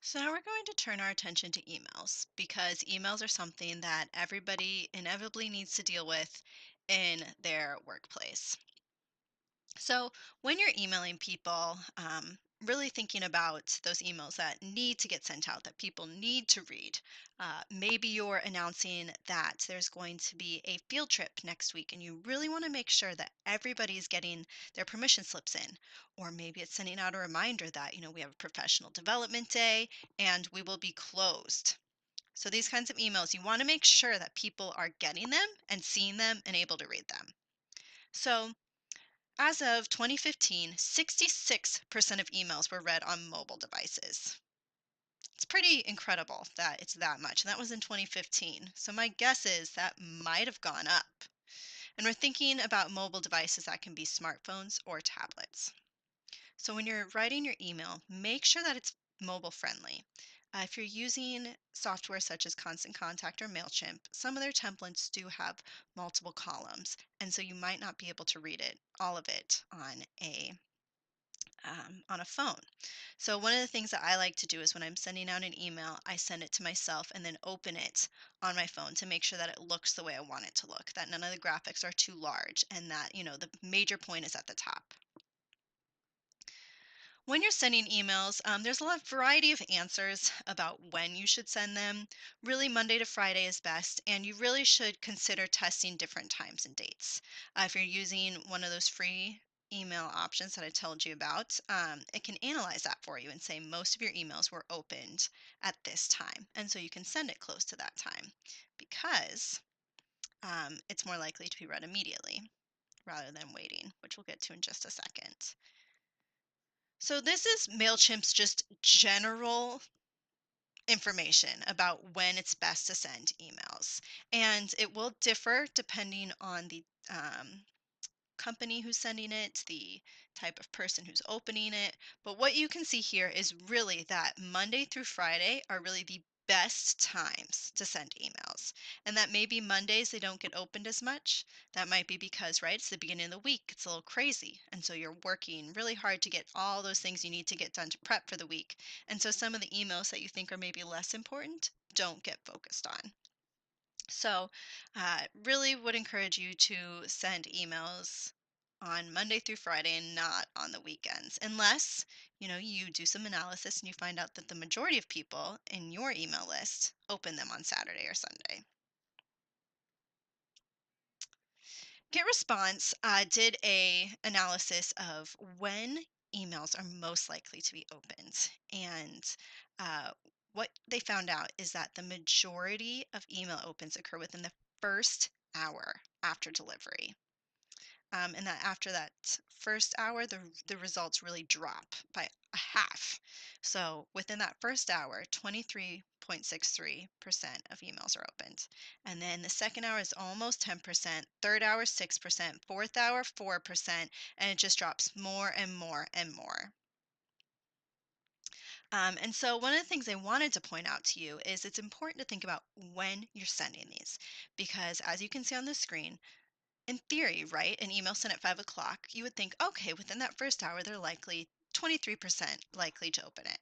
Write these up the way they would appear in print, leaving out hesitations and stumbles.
So now we're going to turn our attention to emails because emails are something that everybody inevitably needs to deal with in their workplace. So when you're emailing people, really thinking about those emails that need to get sent out, that people need to read. Maybe you're announcing that there's going to be a field trip next week, and you really want to make sure that everybody's getting their permission slips in. Or maybe it's sending out a reminder that, we have a professional development day and we will be closed. So these kinds of emails, you want to make sure that people are getting them and seeing them and able to read them. So as of 2015, 66% of emails were read on mobile devices. It's pretty incredible that it's that much. And that was in 2015. So my guess is that might have gone up. And we're thinking about mobile devices that can be smartphones or tablets. So when you're writing your email, make sure that it's mobile friendly. If you're using software such as Constant Contact or MailChimp, some of their templates do have multiple columns, and so you might not be able to read it, all of it, on a phone. So one of the things that I like to do is when I'm sending out an email, I send it to myself and then open it on my phone to make sure that it looks the way I want it to look, that none of the graphics are too large, and that, the major point is at the top. When you're sending emails, there's a lot of variety of answers about when you should send them. Really, Monday to Friday is best, and you really should consider testing different times and dates. If you're using one of those free email options that I told you about, it can analyze that for you and say most of your emails were opened at this time. And so you can send it close to that time because it's more likely to be read immediately rather than waiting, which we'll get to in just a second. So this is MailChimp's just general information about when it's best to send emails. And it will differ depending on the company who's sending it, the type of person who's opening it. But what you can see here is really that Monday through Friday are really the best times to send emails. And that maybe Mondays they don't get opened as much. That might be because, right, it's the beginning of the week, it's a little crazy. And so you're working really hard to get all those things you need to get done to prep for the week. And so some of the emails that you think are maybe less important don't get focused on. So, really would encourage you to send emails on Monday through Friday and not on the weekends, unless, you do some analysis and you find out that the majority of people in your email list open them on Saturday or Sunday. GetResponse did a analysis of when emails are most likely to be opened, and uh, what they found out is that the majority of email opens occur within the first hour after delivery. And that after that first hour, the results really drop by a half. So within that first hour, 23.63% of emails are opened. And then the second hour is almost 10%, third hour, 6%, fourth hour, 4%, and it just drops more and more and more. And so, one of the things I wanted to point out to you is it's important to think about when you're sending these, because as you can see on the screen, in theory, right, an email sent at 5 o'clock, you would think, okay, within that first hour, they're likely 23% likely to open it.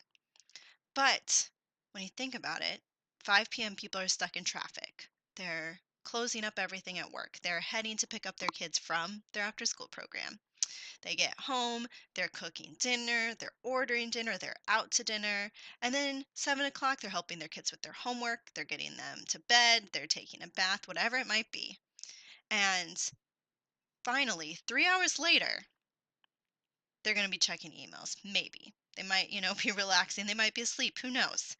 But when you think about it, 5 p.m., people are stuck in traffic. They're closing up everything at work. They're heading to pick up their kids from their after school program. They get home, they're cooking dinner, they're ordering dinner, they're out to dinner. And then 7 o'clock, they're helping their kids with their homework, they're getting them to bed, they're taking a bath, whatever it might be. And finally, 3 hours later, they're gonna be checking emails, maybe. They might, be relaxing, they might be asleep, who knows?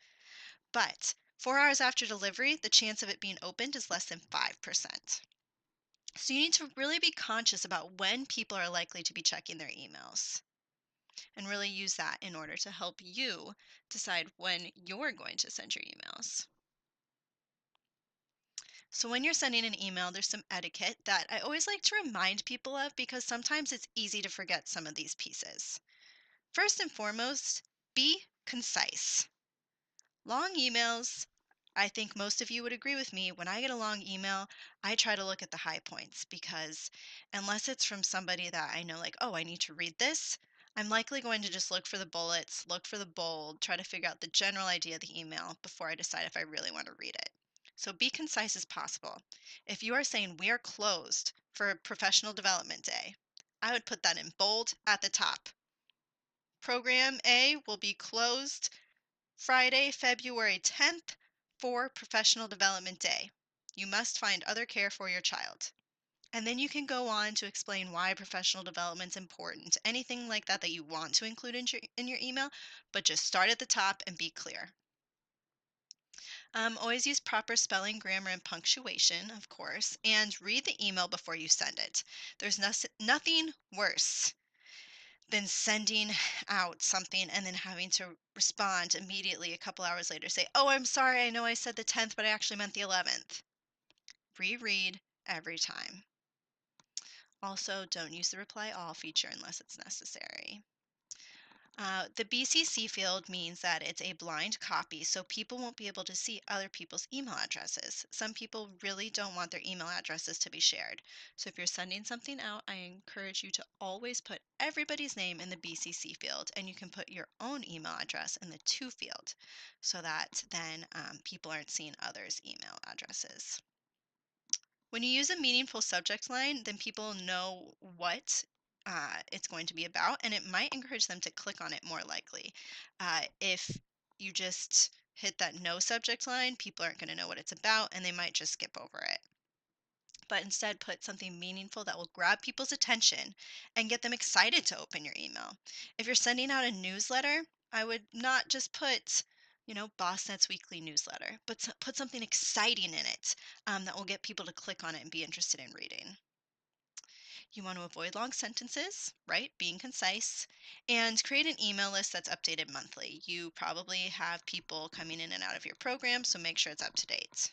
But 4 hours after delivery, the chance of it being opened is less than 5%. So you need to really be conscious about when people are likely to be checking their emails and really use that in order to help you decide when you're going to send your emails. So when you're sending an email, there's some etiquette that I always like to remind people of because sometimes it's easy to forget some of these pieces. First and foremost, be concise. Long emails, I think most of you would agree with me. When I get a long email, I try to look at the high points because unless it's from somebody that I know, like, oh, I need to read this, I'm likely going to just look for the bullets, look for the bold, try to figure out the general idea of the email before I decide if I really want to read it. So be concise as possible. If you are saying we are closed for Professional Development Day, I would put that in bold at the top. Program A will be closed Friday, February 10th for Professional Development Day. You must find other care for your child. And then you can go on to explain why professional development's important. Anything like that that you want to include in your email, but just start at the top and be clear. Always use proper spelling, grammar, and punctuation, of course, and read the email before you send it. There's nothing worse than sending out something and then having to respond immediately a couple hours later. Say, oh, I'm sorry, I know I said the 10th, but I actually meant the 11th. Reread every time. Also, don't use the reply all feature unless it's necessary. The BCC field means that it's a blind copy, so people won't be able to see other people's email addresses. Some people really don't want their email addresses to be shared. So if you're sending something out, I encourage you to always put everybody's name in the BCC field, and you can put your own email address in the to field so that then people aren't seeing others' email addresses. When you use a meaningful subject line, then people know what it's going to be about, and it might encourage them to click on it more likely. If you just hit that no subject line, people aren't going to know what it's about, and they might just skip over it. But instead, put something meaningful that will grab people's attention and get them excited to open your email. If you're sending out a newsletter, I would not just put, BossNet's weekly newsletter, but put something exciting in it that will get people to click on it and be interested in reading. You want to avoid long sentences, right? Being concise, and create an email list that's updated monthly. You probably have people coming in and out of your program, so make sure it's up to date.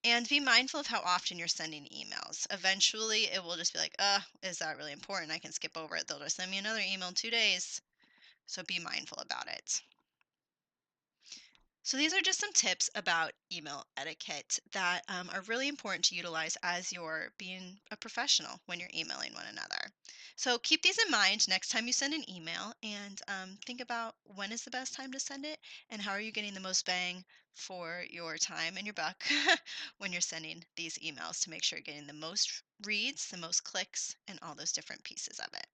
And be mindful of how often you're sending emails. Eventually, it will just be like, is that really important? I can skip over it. They'll just send me another email in 2 days. So be mindful about it. So, these are just some tips about email etiquette that are really important to utilize as you're being a professional when you're emailing one another. So, keep these in mind next time you send an email and think about when is the best time to send it and how are you getting the most bang for your time and your buck when you're sending these emails to make sure you're getting the most reads, the most clicks, and all those different pieces of it.